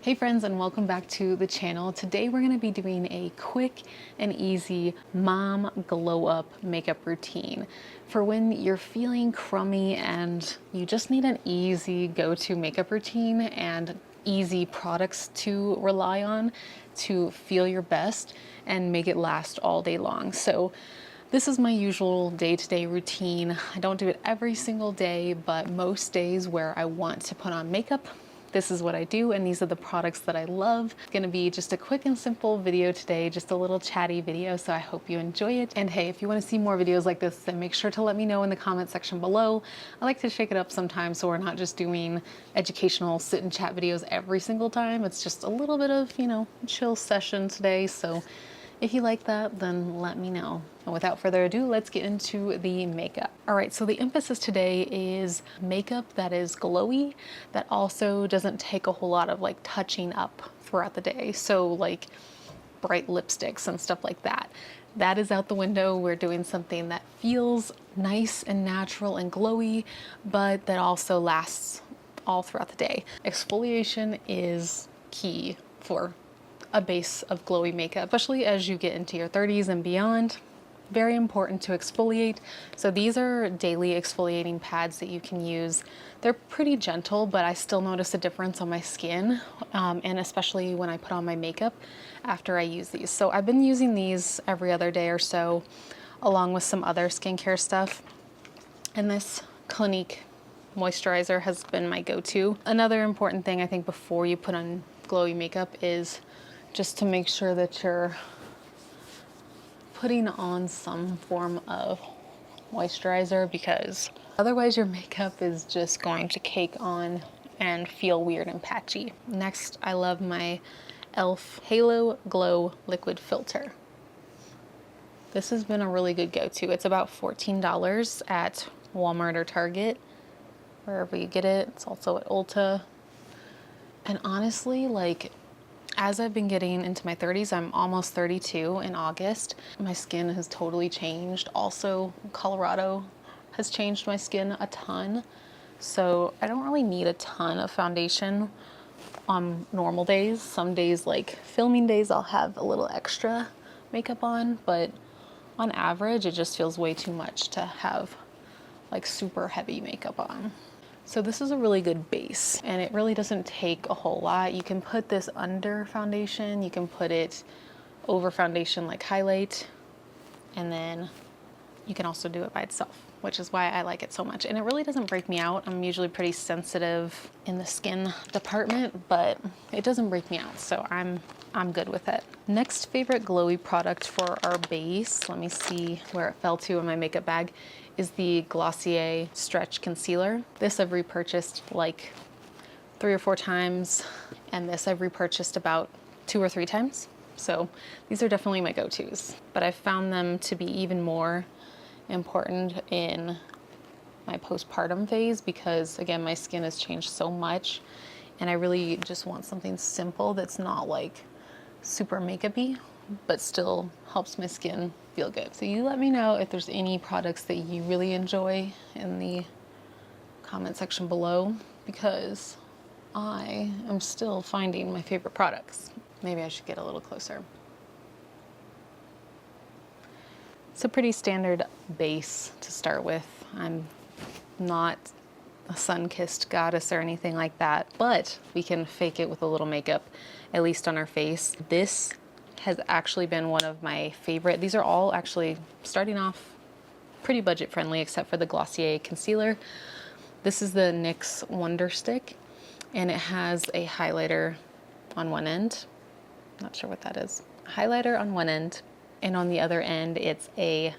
Hey friends, and welcome back to the channel. Today we're going to be doing a quick and easy mom glow up makeup routine for when you're feeling crummy and you just need an easy go-to makeup routine and easy products to rely on to feel your best and make it last all day long. So this is my usual day-to-day routine. I don't do it every single day, but most days where I want to put on makeup, this is what I do, and these are the products that I love. It's gonna be just a quick and simple video today, just a little chatty video, so I hope you enjoy it. And hey, if you wanna see more videos like this, then make sure to let me know in the comment section below. I like to shake it up sometimes, so we're not just doing educational sit and chat videos every single time. It's just a little bit of, chill session today, so if you like that, then let me know. And without further ado, let's get into the makeup. All right, so the emphasis today is makeup that is glowy, that also doesn't take a whole lot of like touching up throughout the day. So like bright lipsticks and stuff like that. That is out the window. We're doing something that feels nice and natural and glowy, but that also lasts all throughout the day. Exfoliation is key for a base of glowy makeup, especially as you get into your 30s and beyond. Very important to exfoliate. So these are daily exfoliating pads that you can use. They're pretty gentle, but I still notice a difference on my skin, and especially when I put on my makeup after I use these. So I've been using these every other day or so, along with some other skincare stuff. And this Clinique moisturizer has been my go-to. Another important thing I think before you put on glowy makeup is just to make sure that you're putting on some form of moisturizer, because otherwise your makeup is just going to cake on and feel weird and patchy. Next, I love my e.l.f. Halo Glow Liquid Filter. This has been a really good go-to. It's about $14 at Walmart or Target, wherever you get it. It's also at Ulta. And honestly, like, as I've been getting into my 30s, I'm almost 32 in August, my skin has totally changed. Also, Colorado has changed my skin a ton. So I don't really need a ton of foundation on normal days. Some days, like filming days, I'll have a little extra makeup on, but on average, it just feels way too much to have like super heavy makeup on. So this is a really good base, and it really doesn't take a whole lot. You can put this under foundation, you can put it over foundation like highlight, and then you can also do it by itself, which is why I like it so much. And it really doesn't break me out. I'm usually pretty sensitive in the skin department, but it doesn't break me out, so I'm good with it. Next favorite glowy product for our base, let me see where it fell to in my makeup bag, is the Glossier Stretch Concealer. This I've repurchased like 3 or 4 times, and this I've repurchased about 2 or 3 times. So these are definitely my go-tos, but I've found them to be even more important in my postpartum phase because, again, my skin has changed so much, and I really just want something simple that's not like super makeup-y, but still helps my skin feel good. So you let me know if there's any products that you really enjoy in the comment section below, because I am still finding my favorite products. Maybe I should get a little closer. It's a pretty standard base to start with. I'm not a sun-kissed goddess or anything like that, but we can fake it with a little makeup, at least on our face. This has actually been one of my favorite. These are all actually starting off pretty budget friendly, except for the Glossier concealer. This is the NYX Wonder Stick, and it has a highlighter on one end. Not sure what that is. Highlighter on one end, and on the other end, it's a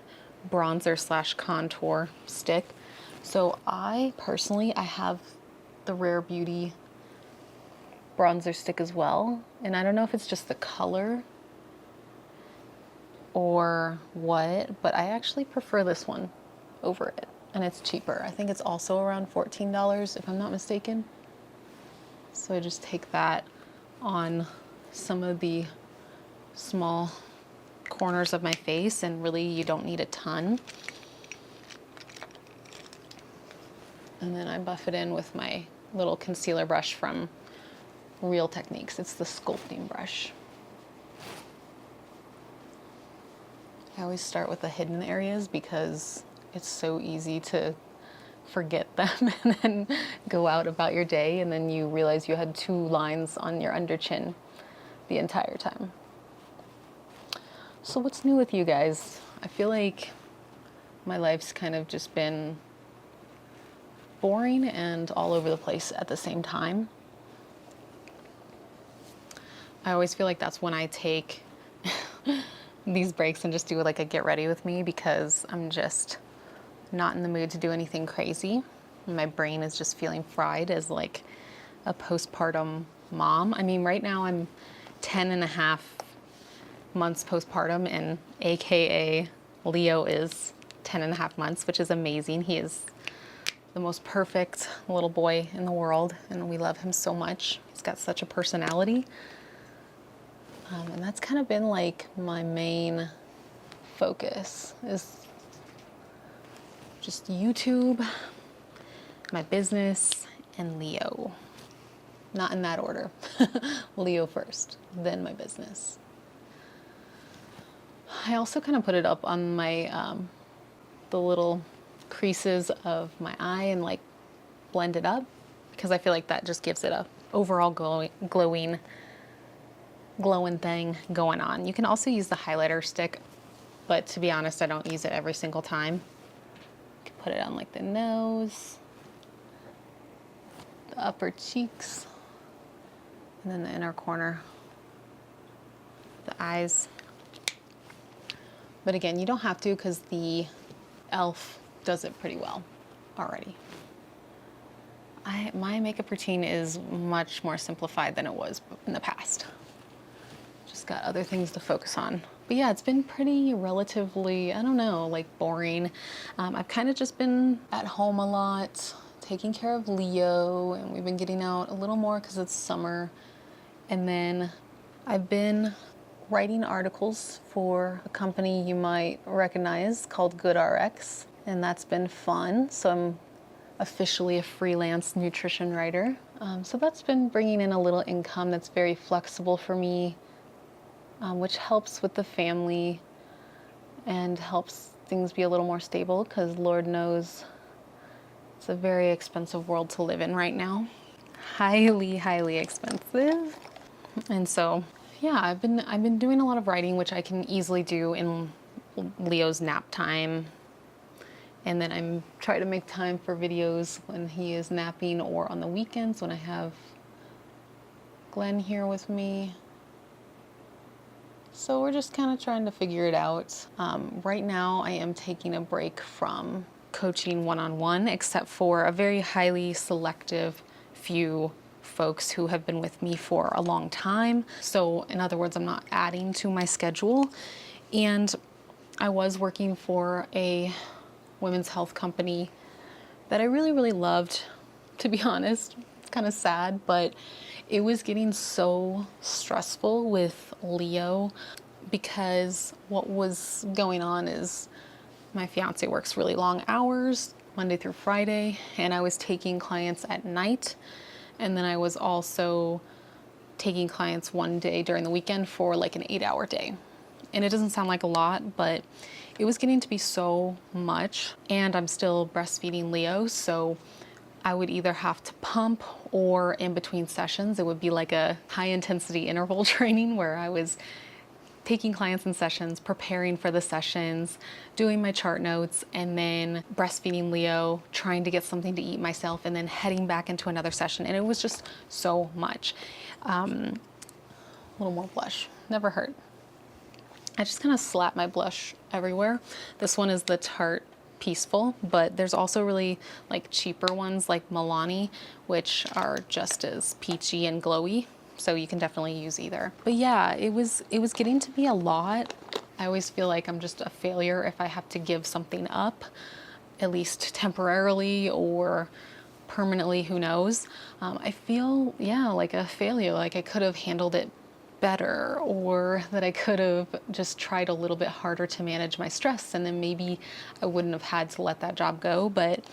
bronzer slash contour stick. So I have the Rare Beauty bronzer stick as well, and I don't know if it's just the color or what, but I actually prefer this one over it, and it's cheaper. I think it's also around $14 if I'm not mistaken. So I just take that on some of the small corners of my face, and really you don't need a ton. And then I buff it in with my little concealer brush from real techniques. It's the sculpting brush. I always start with the hidden areas because it's so easy to forget them and then go out about your day, and then you realize you had 2 lines on your under chin the entire time. So what's new with you guys? I feel like my life's kind of just been boring and all over the place at the same time. I always feel like that's when I take these breaks and just do like a get ready with me, because I'm just not in the mood to do anything crazy. My brain is just feeling fried as like a postpartum mom. I mean, right now I'm 10 and a half months postpartum, and AKA Leo is 10 and a half months, which is amazing. He is the most perfect little boy in the world, and we love him so much. He's got such a personality. And that's kind of been like my main focus, is just YouTube, my business, and Leo. Not in that order. Leo first, then my business. I also kind of put it up on my, the little creases of my eye and like blend it up, because I feel like that just gives it a overall glowing thing going on. You can also use the highlighter stick, but to be honest, I don't use it every single time. You can put it on like the nose, the upper cheeks, and then the inner corner, the eyes. But again, you don't have to, because the e.l.f. does it pretty well already. My makeup routine is much more simplified than it was in the past. Just got other things to focus on. But yeah, it's been pretty relatively, I don't know, like boring. I've kind of just been at home a lot, taking care of Leo, and we've been getting out a little more because it's summer. And then I've been writing articles for a company you might recognize called GoodRx, and that's been fun. So I'm officially a freelance nutrition writer. So that's been bringing in a little income that's very flexible for me, which helps with the family and helps things be a little more stable, because Lord knows it's a very expensive world to live in right now. Highly, highly expensive. And so, yeah, I've been doing a lot of writing, which I can easily do in Leo's nap time. And then I'm trying to make time for videos when he is napping, or on the weekends when I have Glenn here with me. So we're just kind of trying to figure it out. Right now I am taking a break from coaching one-on-one, except for a very highly selective few folks who have been with me for a long time. So in other words, I'm not adding to my schedule. And I was working for a women's health company that I really, really loved, to be honest. It's kind of sad, but it was getting so stressful with Leo, because what was going on is my fiance works really long hours, Monday through Friday, and I was taking clients at night. And then I was also taking clients one day during the weekend for like an 8-hour day. And it doesn't sound like a lot, but it was getting to be so much. And I'm still breastfeeding Leo, so I would either have to pump, or in between sessions, it would be like a high intensity interval training where I was taking clients in sessions, preparing for the sessions, doing my chart notes, and then breastfeeding Leo, trying to get something to eat myself, and then heading back into another session. And it was just so much. A little more blush, never hurt. I just kind of slap my blush everywhere. This one is the Tarte Peaceful, but there's also really like cheaper ones like Milani, which are just as peachy and glowy. So you can definitely use either. But yeah, it was getting to be a lot. I always feel like I'm just a failure if I have to give something up, at least temporarily or permanently, who knows. I feel, yeah, like a failure, like I could have handled it better, or that I could have just tried a little bit harder to manage my stress, and then maybe I wouldn't have had to let that job go. But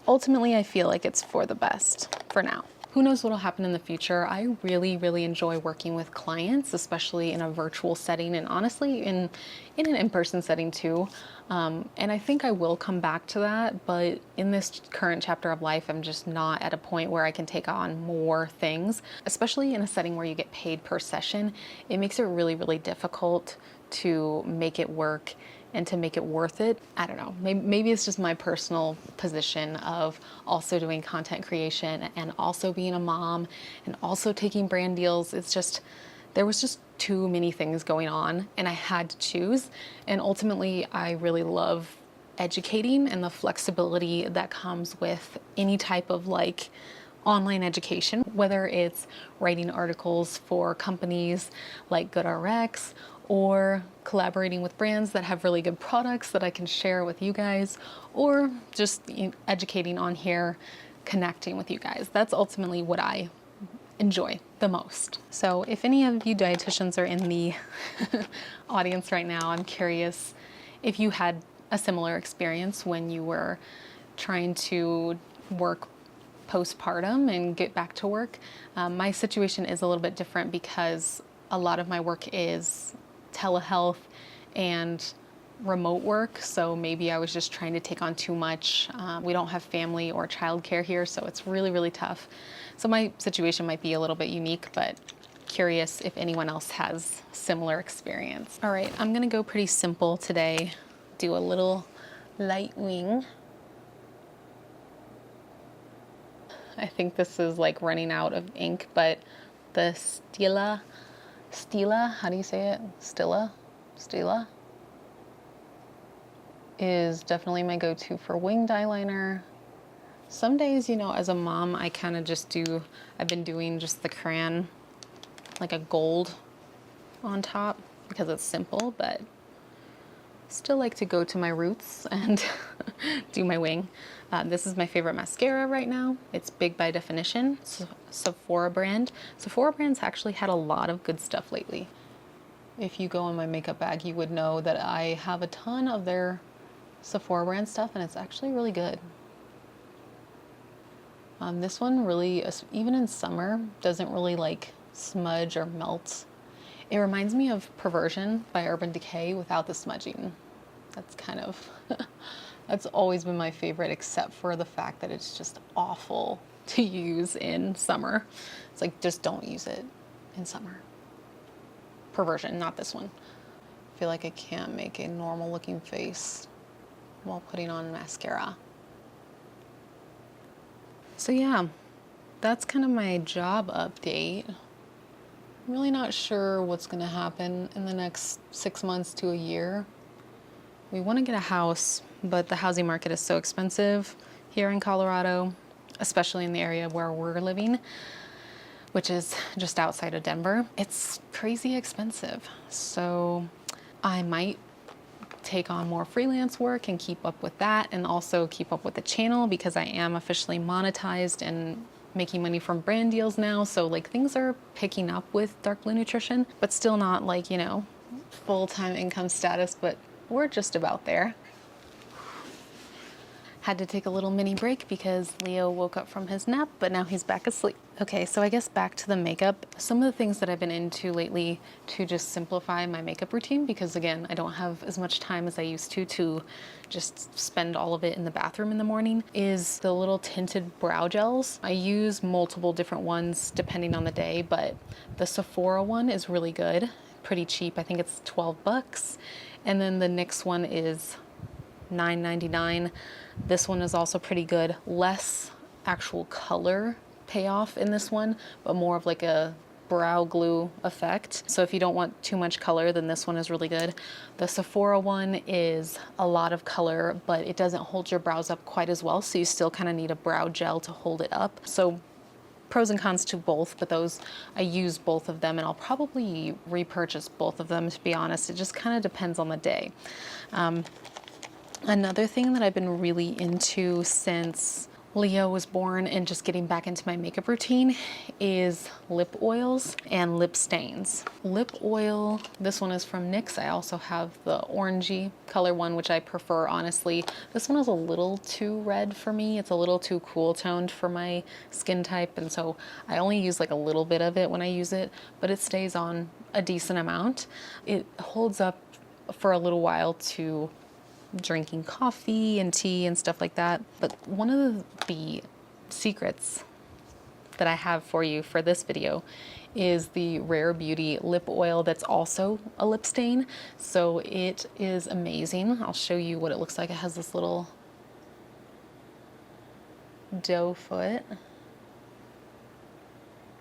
ultimately I feel like it's for the best for now. who knows what'll happen in the future. I really, really enjoy working with clients, especially in a virtual setting and honestly in an in-person setting too. And I think I will come back to that, but in this current chapter of life, I'm just not at a point where I can take on more things, especially in a setting where you get paid per session. It makes it really, really difficult to make it work and to make it worth it. I don't know, maybe it's just my personal position of also doing content creation and also being a mom and also taking brand deals. It's just, there was just too many things going on and I had to choose. And ultimately, I really love educating and the flexibility that comes with any type of like online education, whether it's writing articles for companies like GoodRx or collaborating with brands that have really good products that I can share with you guys, or just educating on here, connecting with you guys. That's ultimately what I enjoy the most. So if any of you dietitians are in the audience right now, I'm curious if you had a similar experience when you were trying to work postpartum and get back to work. My situation is a little bit different because a lot of my work is telehealth and remote work, so maybe I was just trying to take on too much. We don't have family or childcare here, so it's really, really tough. So my situation might be a little bit unique, but curious if anyone else has similar experience. All right, I'm gonna go pretty simple today. Do a little light wing. I think this is like running out of ink, but the Stila, how do you say it? Stila is definitely my go-to for winged eyeliner. Some days, you know, as a mom, I kind of just I've been doing just the crayon, like a gold on top because it's simple, but still like to go to my roots and do my wing. This is my favorite mascara right now. It's Big by Definition, Sephora brand. Sephora brand's actually had a lot of good stuff lately. If you go in my makeup bag, you would know that I have a ton of their Sephora brand stuff and it's actually really good. This one really, even in summer, doesn't really like smudge or melt. It reminds me of Perversion by Urban Decay without the smudging. That's kind of, that's always been my favorite, except for the fact that it's just awful to use in summer. It's like, just don't use it in summer. Perversion, not this one. I feel like I can't make a normal looking face while putting on mascara. So yeah, that's kind of my job update. I'm really not sure what's gonna happen in the next 6 months to a year. We want to get a house, but the housing market is so expensive here in Colorado, especially in the area where we're living, which is just outside of Denver. It's crazy expensive. So I might take on more freelance work and keep up with that, and also keep up with the channel because I am officially monetized and making money from brand deals now. So like things are picking up with Dark Blue Nutrition, but still not like, you know, full-time income status, but we're just about there. Had to take a little mini break because Leo woke up from his nap, but now he's back asleep. Okay, so I guess back to the makeup. Some of the things that I've been into lately to just simplify my makeup routine, because again, I don't have as much time as I used to just spend all of it in the bathroom in the morning, is the little tinted brow gels. I use multiple different ones depending on the day, but the Sephora one is really good, pretty cheap. I think it's 12 bucks. And then the NYX one is $9.99. This one is also pretty good. Less actual color payoff in this one, but more of like a brow glue effect. So if you don't want too much color, then this one is really good. The Sephora one is a lot of color, but it doesn't hold your brows up quite as well, so you still kind of need a brow gel to hold it up. So pros and cons to both, but those, I use both of them and I'll probably repurchase both of them, to be honest. It just kind of depends on the day. Another thing that I've been really into since Leo was born and just getting back into my makeup routine is lip oils and lip stains. Lip oil, this one is from NYX. I also have the orangey color one, which I prefer, honestly. This one is a little too red for me. It's a little too cool toned for my skin type, and so I only use like a little bit of it when I use it, but it stays on a decent amount. It holds up for a little while to drinking coffee and tea and stuff like that. But one of the secrets that I have for you for this video is the Rare Beauty lip oil that's also a lip stain. So it is amazing. I'll show you what it looks like. It has this little doe foot.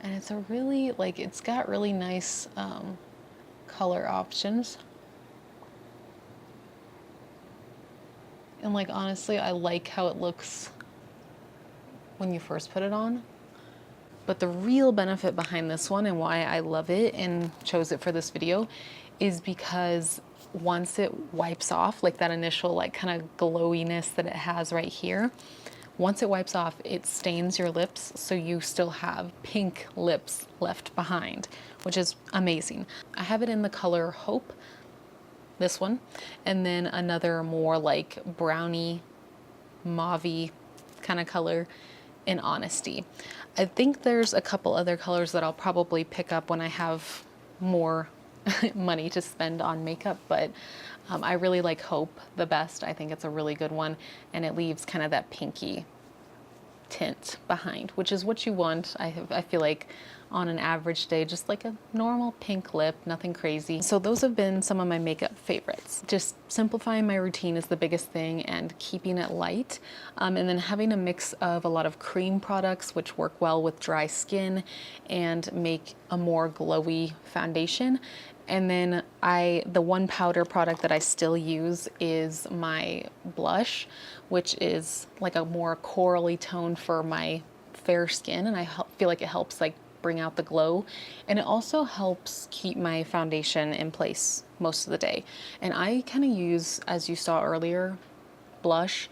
And it's a really, like, it's got really nice color options. And like, honestly, I like how it looks when you first put it on. But the real benefit behind this one and why I love it and chose it for this video is because once it wipes off, like that initial like kind of glowiness that it has right here, once it wipes off, it stains your lips, so you still have pink lips left behind, which is amazing. I have it in the color Hope, this one, and then another more like brownie, mauvey kind of color in Honesty. I think there's a couple other colors that I'll probably pick up when I have more money to spend on makeup, but I really like Hope the best. I think it's a really good one, and it leaves kind of that pinky tint behind, which is what you want. I feel like on an average day, just like a normal pink lip, nothing crazy. So those have been some of my makeup favorites. Just simplifying my routine is the biggest thing, and keeping it light. And then having a mix of a lot of cream products, which work well with dry skin and make a more glowy foundation. And then the one powder product that I still use is my blush, which is like a more corally tone for my fair skin. And I feel like it helps like bring out the glow. And it also helps keep my foundation in place most of the day. And I kind of use, as you saw earlier, blush,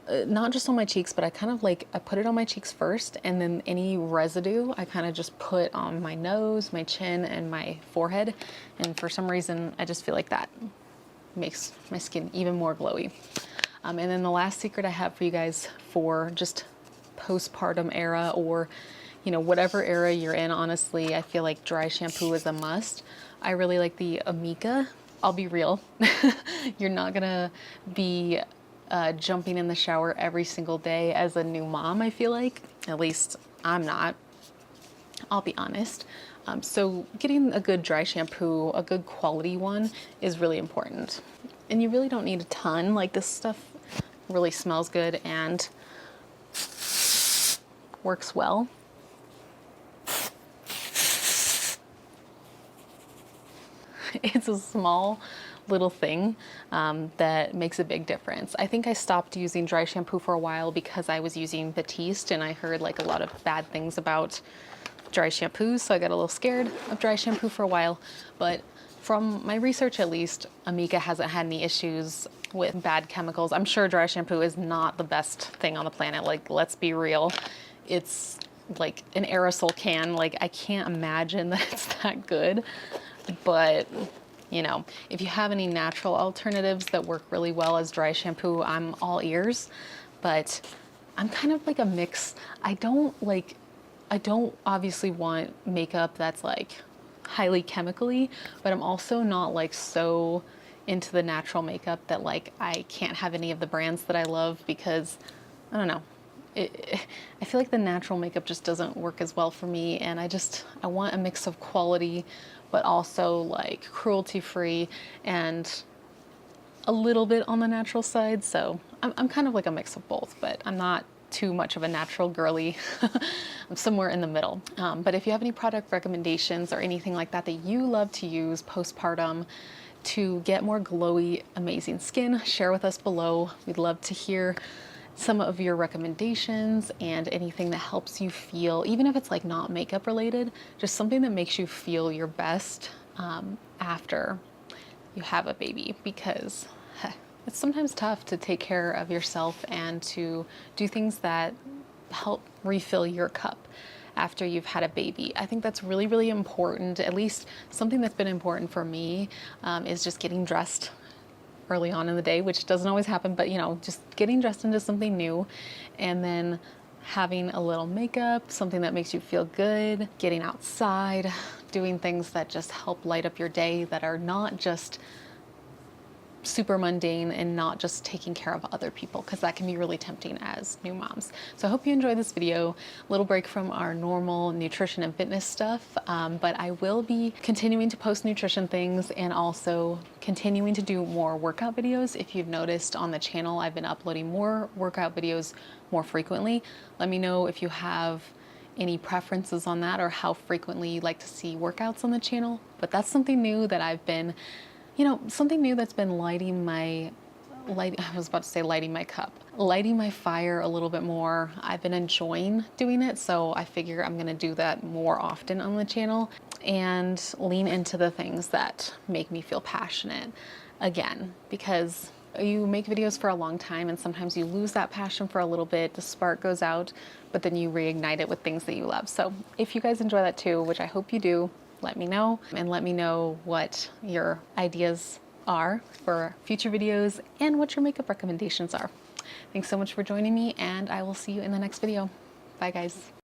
not just on my cheeks, but I kind of like, I put it on my cheeks first, and then any residue I kind of just put on my nose, my chin, and my forehead. And for some reason, I just feel like that makes my skin even more glowy. And then the last secret I have for you guys for just postpartum era, or you know, whatever era you're in, honestly, I feel like dry shampoo is a must. I really like the Amika. I'll be real. You're not gonna be jumping in the shower every single day as a new mom, I feel like. At least I'm not. I'll be honest. So getting a good dry shampoo, a good quality one, is really important. And you really don't need a ton. Like, this stuff really smells good and works well. It's a small little thing that makes a big difference. I think I stopped using dry shampoo for a while because I was using Batiste, and I heard like a lot of bad things about dry shampoos, so I got a little scared of dry shampoo for a while. But from my research, at least, Amika hasn't had any issues with bad chemicals. I'm sure dry shampoo is not the best thing on the planet. Like, let's be real. It's like an aerosol can. Like, I can't imagine that it's that good. But, you know, if you have any natural alternatives that work really well as dry shampoo, I'm all ears. But I'm kind of like a mix. I don't obviously want makeup that's like highly chemically, but I'm also not like so into the natural makeup that like I can't have any of the brands that I love, because I don't know. I feel like the natural makeup just doesn't work as well for me, and I want a mix of quality, but also like cruelty-free and a little bit on the natural side. So I'm kind of like a mix of both, but I'm not too much of a natural girly. I'm somewhere in the middle. But if you have any product recommendations or anything like that that you love to use postpartum to get more glowy, amazing skin, share with us below. We'd love to hear some of your recommendations and anything that helps you feel, even if it's like not makeup related, just something that makes you feel your best after you have a baby, because it's sometimes tough to take care of yourself and to do things that help refill your cup after you've had a baby. I think that's really, really important. At least something that's been important for me is just getting dressed early on in the day, which doesn't always happen, but you know, just getting dressed into something new, and then having a little makeup, something that makes you feel good, getting outside, doing things that just help light up your day, that are not just super mundane and not just taking care of other people, because that can be really tempting as new moms. So I hope you enjoyed this video. Little break from our normal nutrition and fitness stuff, but I will be continuing to post nutrition things and also continuing to do more workout videos. If you've noticed on the channel, I've been uploading more workout videos more frequently. Let me know if you have any preferences on that or how frequently you'd like to see workouts on the channel. But that's something new that I've been, you know, something new that's been lighting my cup, lighting my fire a little bit more. I've been enjoying doing it, so I figure I'm gonna do that more often on the channel and lean into the things that make me feel passionate again, because you make videos for a long time and sometimes you lose that passion for a little bit, the spark goes out, but then you reignite it with things that you love. So if you guys enjoy that too, which I hope you do, let me know, and let me know what your ideas are for future videos and what your makeup recommendations are. Thanks so much for joining me, and I will see you in the next video. Bye guys.